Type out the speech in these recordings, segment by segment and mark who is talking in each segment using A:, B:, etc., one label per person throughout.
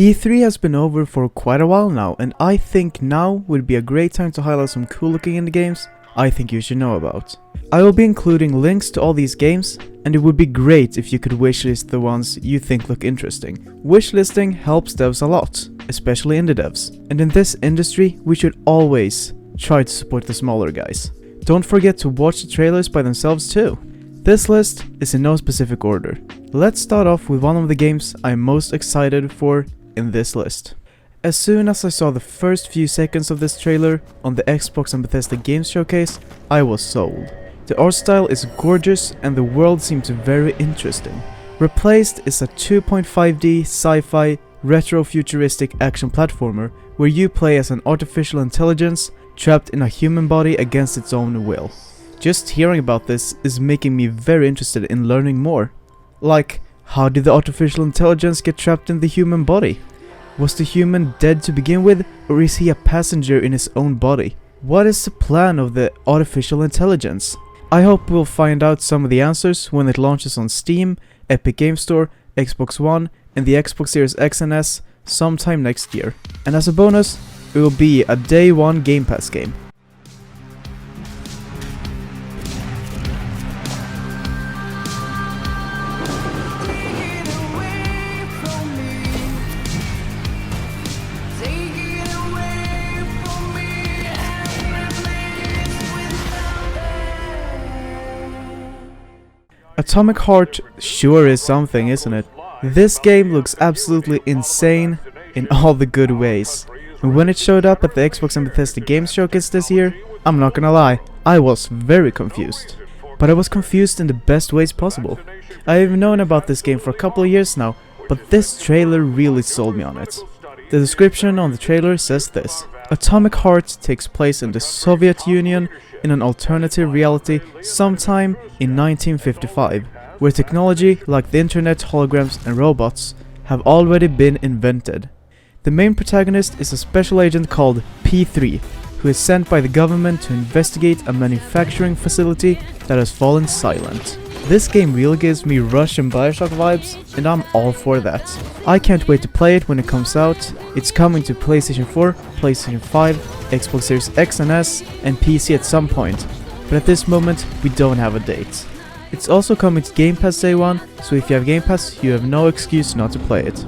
A: E3 has been over for quite a while now, and I think now would be a great time to highlight some cool looking indie games I think you should know about. I will be including links to all these games, and it would be great if you could wishlist the ones you think look interesting. Wishlisting helps devs a lot, especially indie devs, and in this industry we should always try to support the smaller guys. Don't forget to watch the trailers by themselves too. This list is in no specific order. Let's start off with one of the games I'm most excited for in this list. As soon as I saw the first few seconds of this trailer on the Xbox and Bethesda Games Showcase, I was sold. The art style is gorgeous and the world seems very interesting. Replaced is a 2.5D sci-fi retro-futuristic action platformer where you play as an artificial intelligence trapped in a human body against its own will. Just hearing about this is making me very interested in learning more. Like, how did the artificial intelligence get trapped in the human body? Was the human dead to begin with, or is he a passenger in his own body? What is the plan of the artificial intelligence? I hope we'll find out some of the answers when it launches on Steam, Epic Game Store, Xbox One, and the Xbox Series X and S sometime next year. And as a bonus, it will be a day one Game Pass game. Atomic Heart sure is something, isn't it? This game looks absolutely insane in all the good ways. And when it showed up at the Xbox and Bethesda Games Showcase this year, I'm not gonna lie, I was very confused. But I was confused in the best ways possible. I've known about this game for a couple of years now, but this trailer really sold me on it. The description on the trailer says this: Atomic Heart takes place in the Soviet Union in an alternative reality sometime in 1955, where technology like the internet, holograms and robots have already been invented. The main protagonist is a special agent called P3, who is sent by the government to investigate a manufacturing facility that has fallen silent. This game really gives me Rush and Bioshock vibes, and I'm all for that. I can't wait to play it when it comes out. It's coming to PlayStation 4, PlayStation 5, Xbox Series X and S, and PC at some point, but at this moment we don't have a date. It's also coming to Game Pass Day 1, so if you have Game Pass, you have no excuse not to play it.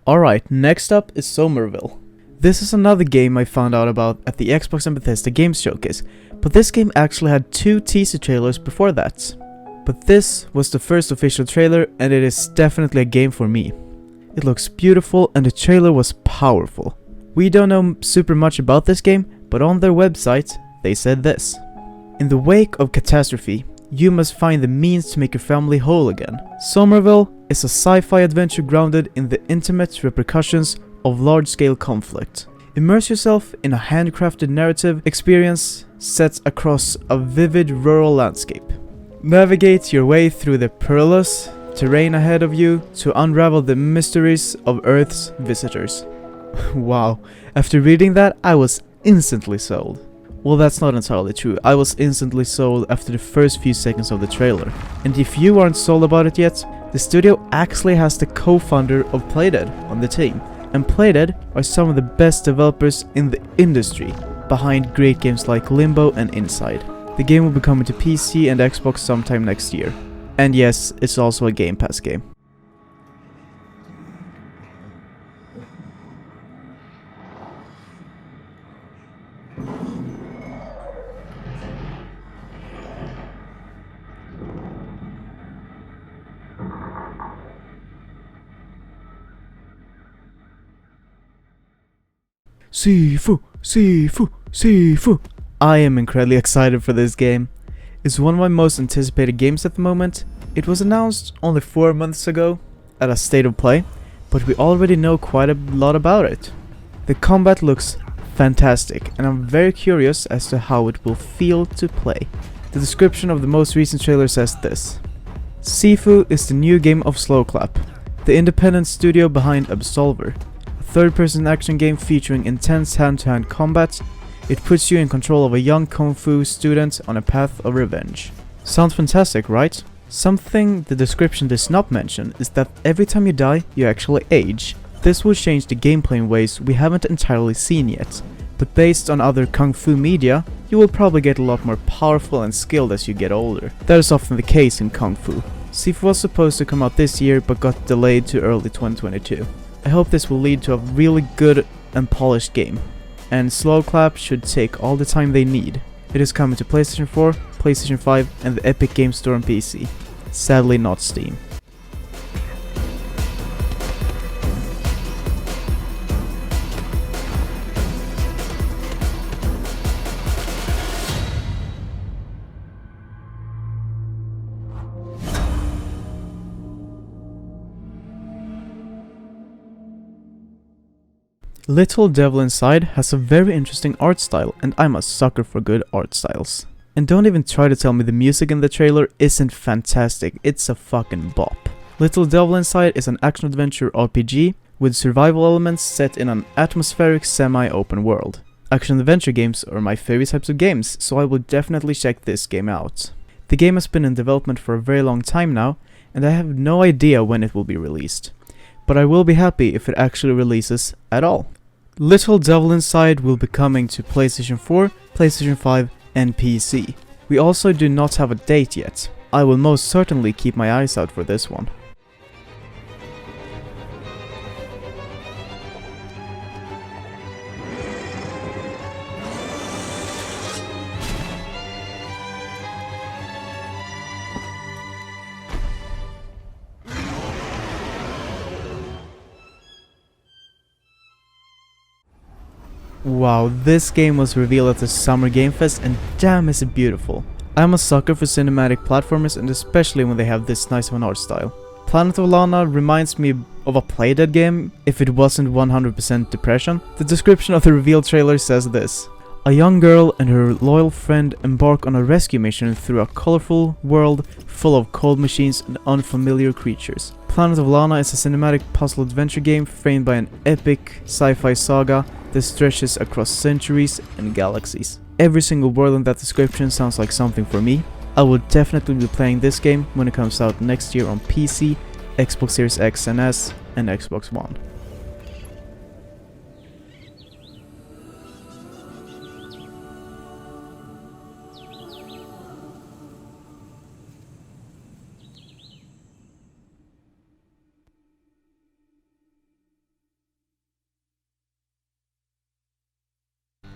A: Alright, next up is Somerville. This is another game I found out about at the Xbox and Bethesda Games Showcase, but this game actually had 2 teaser trailers before that. But this was the first official trailer and it is definitely a game for me. It looks beautiful and the trailer was powerful. We don't know super much about this game, but on their website they said this: in the wake of catastrophe, you must find the means to make your family whole again. Somerville is a sci-fi adventure grounded in the intimate repercussions of large-scale conflict. Immerse yourself in a handcrafted narrative experience set across a vivid rural landscape. Navigate your way through the perilous terrain ahead of you to unravel the mysteries of Earth's visitors. Wow, after reading that, I was instantly sold. Well, that's not entirely true. I was instantly sold after the first few seconds of the trailer. And if you aren't sold about it yet, the studio actually has the co-founder of Playdead on the team. And Playdead are some of the best developers in the industry, behind great games like Limbo and Inside. The game will be coming to PC and Xbox sometime next year. And yes, it's also a Game Pass game. Sifu, Sifu, Sifu. I am incredibly excited for this game. It's one of my most anticipated games at the moment. It was announced only 4 months ago at a State of Play, but we already know quite a lot about it. The combat looks fantastic and I'm very curious as to how it will feel to play. The description of the most recent trailer says this. Sifu is the new game of Slowclap, the independent studio behind Absolver, a third-person action game featuring intense hand-to-hand combat. It puts you in control of a young kung fu student on a path of revenge. Sounds fantastic, right? Something the description does not mention is that every time you die, you actually age. This will change the gameplay in ways we haven't entirely seen yet, but based on other kung fu media, you will probably get a lot more powerful and skilled as you get older. That is often the case in kung fu. Sifu was supposed to come out this year but got delayed to early 2022. I hope this will lead to a really good and polished game, and Slowclap should take all the time they need. It is coming to PlayStation 4, PlayStation 5 and the Epic Games Store on PC. Sadly not Steam. Little Devil Inside has a very interesting art style, and I'm a sucker for good art styles. And don't even try to tell me the music in the trailer isn't fantastic, it's a fucking bop. Little Devil Inside is an action-adventure RPG with survival elements set in an atmospheric semi-open world. Action-adventure games are my favorite types of games, so I will definitely check this game out. The game has been in development for a very long time now, and I have no idea when it will be released. But I will be happy if it actually releases at all. Little Devil Inside will be coming to PlayStation 4, PlayStation 5 and PC. We also do not have a date yet. I will most certainly keep my eyes out for this one. Wow, this game was revealed at the Summer Game Fest and damn is it beautiful. I'm a sucker for cinematic platformers and especially when they have this nice of an art style. Planet of Lana reminds me of a Playdead game if it wasn't 100% depression. The description of the reveal trailer says this. A young girl and her loyal friend embark on a rescue mission through a colorful world full of cold machines and unfamiliar creatures. Planet of Lana is a cinematic puzzle adventure game framed by an epic sci-fi saga that stretches across centuries and galaxies. Every single word in that description sounds like something for me. I will definitely be playing this game when it comes out next year on PC, Xbox Series X and S, and Xbox One.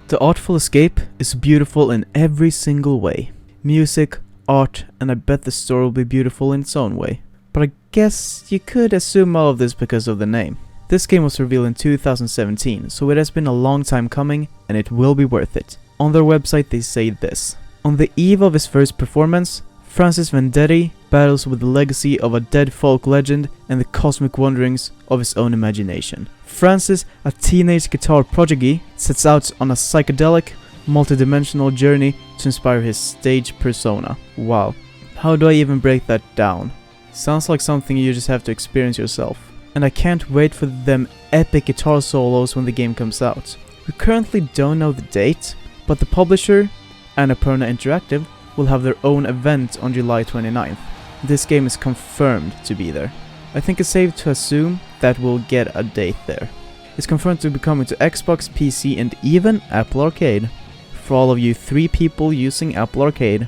A: The Artful Escape is beautiful in every single way. Music, art, and I bet the story will be beautiful in its own way. But I guess you could assume all of this because of the name. This game was revealed in 2017, so it has been a long time coming, and it will be worth it. On their website they say this. On the eve of his first performance, Francis Vendetti battles with the legacy of a dead folk legend and the cosmic wanderings of his own imagination. Francis, a teenage guitar prodigy, sets out on a psychedelic, multidimensional journey to inspire his stage persona. Wow, how do I even break that down? Sounds like something you just have to experience yourself. And I can't wait for them epic guitar solos when the game comes out. We currently don't know the date, but the publisher, Annapurna Interactive, will have their own event on July 29th. This game is confirmed to be there. I think it's safe to assume that we'll get a date there. It's confirmed to be coming to Xbox, PC and even Apple Arcade. For all of you 3 people using Apple Arcade.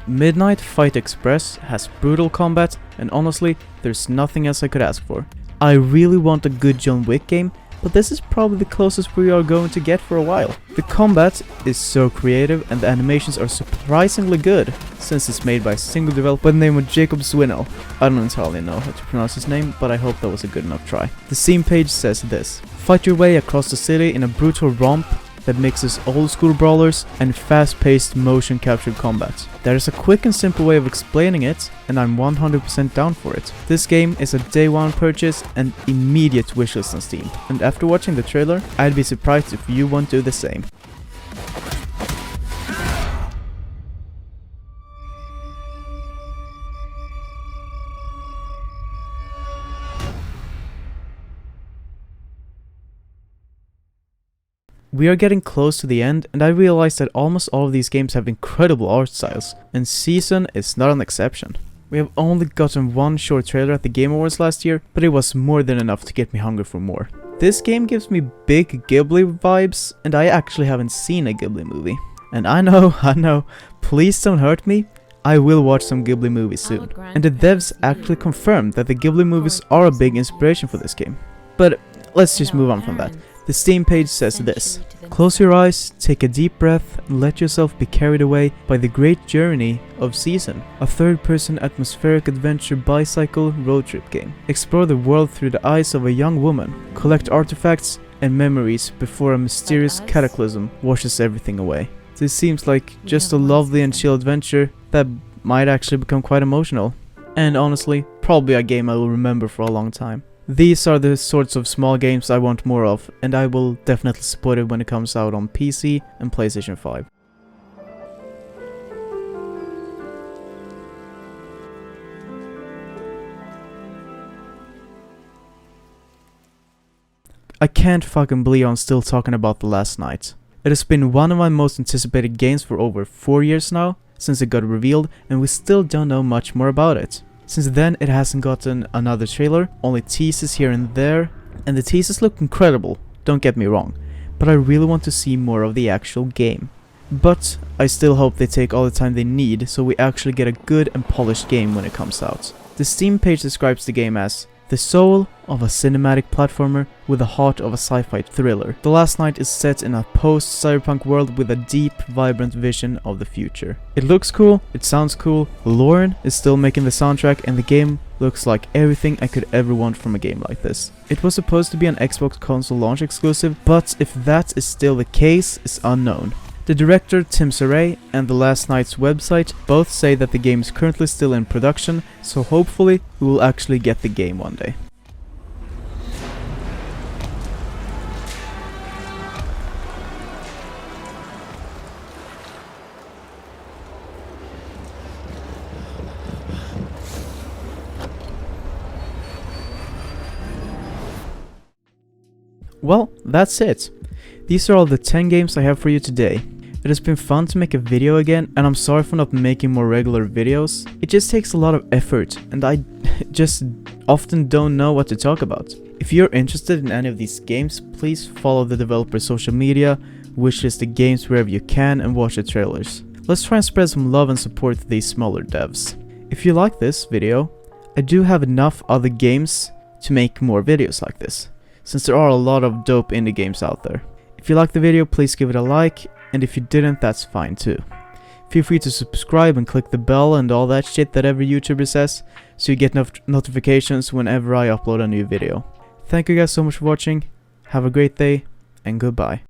A: Midnight Fight Express has brutal combat and honestly, there's nothing else I could ask for. I really want a good John Wick game, but this is probably the closest we are going to get for a while. The combat is so creative and the animations are surprisingly good, since it's made by a single developer by the name of Jacob Swinnell. I don't entirely know how to pronounce his name, but I hope that was a good enough try. The Steam page says this. Fight your way across the city in a brutal romp that mixes old school brawlers and fast-paced motion captured combat. There is a quick and simple way of explaining it, and I'm 100% down for it. This game is a day one purchase and immediate wishlist on Steam, and after watching the trailer, I'd be surprised if you won't do the same. We are getting close to the end, and I realized that almost all of these games have incredible art styles, and Season is not an exception. We have only gotten one short trailer at the Game Awards last year, but it was more than enough to get me hungry for more. This game gives me big Ghibli vibes, and I actually haven't seen a Ghibli movie. And I know, please don't hurt me, I will watch some Ghibli movies soon. And the devs actually confirmed that the Ghibli movies are a big inspiration for this game. But let's just move on from that. The Steam page says this: close your eyes, take a deep breath, and let yourself be carried away by the great journey of Season, a third-person atmospheric adventure bicycle road trip game. Explore the world through the eyes of a young woman, collect artifacts and memories before a mysterious cataclysm washes everything away. This seems like just a lovely and chill adventure that might actually become quite emotional. And honestly, probably a game I will remember for a long time. These are the sorts of small games I want more of, and I will definitely support it when it comes out on PC and PlayStation 5. I can't fucking believe I'm still talking about The Last Night. It has been one of my most anticipated games for over 4 years now, since it got revealed, and we still don't know much more about it. Since then, it hasn't gotten another trailer, only teases here and there, and the teases look incredible, don't get me wrong, but I really want to see more of the actual game. But I still hope they take all the time they need so we actually get a good and polished game when it comes out. The Steam page describes the game as the soul of a cinematic platformer with the heart of a sci-fi thriller. The Last Night is set in a post-cyberpunk world with a deep, vibrant vision of the future. It looks cool, it sounds cool, Lauren is still making the soundtrack, and the game looks like everything I could ever want from a game like this. It was supposed to be an Xbox console launch exclusive, but if that is still the case is unknown. The director Tim Saray and The Last Night's website both say that the game is currently still in production, so hopefully we will actually get the game one day. Well, that's it. These are all the 10 games I have for you today. It has been fun to make a video again, and I'm sorry for not making more regular videos. It just takes a lot of effort, and I just often don't know what to talk about. If you're interested in any of these games, please follow the developer's social media, wishlist the games wherever you can, and watch the trailers. Let's try and spread some love and support to these smaller devs. If you like this video, I do have enough other games to make more videos like this, since there are a lot of dope indie games out there. If you liked the video, please give it a like, and if you didn't, that's fine too. Feel free to subscribe and click the bell and all that shit that every YouTuber says, so you get notifications whenever I upload a new video. Thank you guys so much for watching, have a great day, and goodbye.